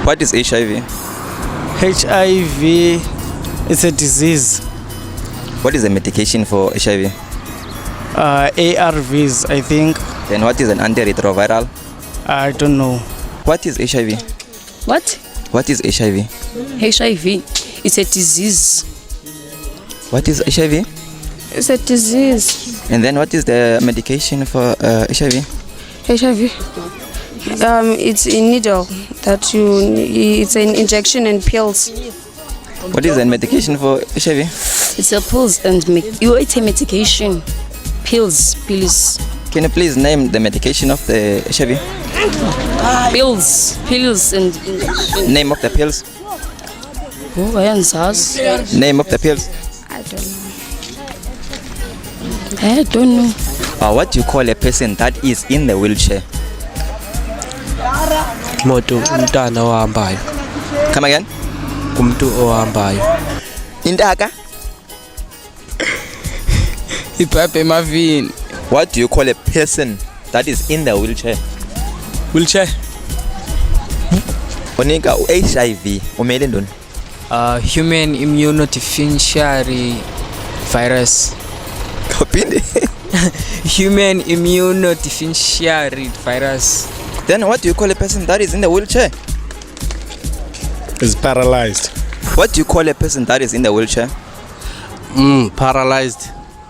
What is HIV? HIV is a disease. What is the medication for HIV? ARVs, I think. Then what is an antiretroviral? I don't know. What is HIV? What? What is HIV? HIV. It's a disease. What is HIV? It's a disease. And then what is the medication for HIV? HIV. It's a needle that it's an injection and pills. What is the medication for HIV? It's a pills and it's a medication. Pills. Can you please name the medication of the HIV? Pills and Name of the pills. oh, Name of the pills. I don't know. What do you call a person that is in the wheelchair? Umntana ohambayo. Come again. Umuntu ohambayo. Intaka. Ibhabhe emavini. What do you call a person that is in the wheelchair? Wheelchair. Onika HIV umele ndoni? Human immunodeficiency virus. Kapinde. Human immunodeficiency virus. Then what do you call a person that is in the wheelchair? Is paralyzed. What do you call a person that is in the wheelchair? Paralyzed.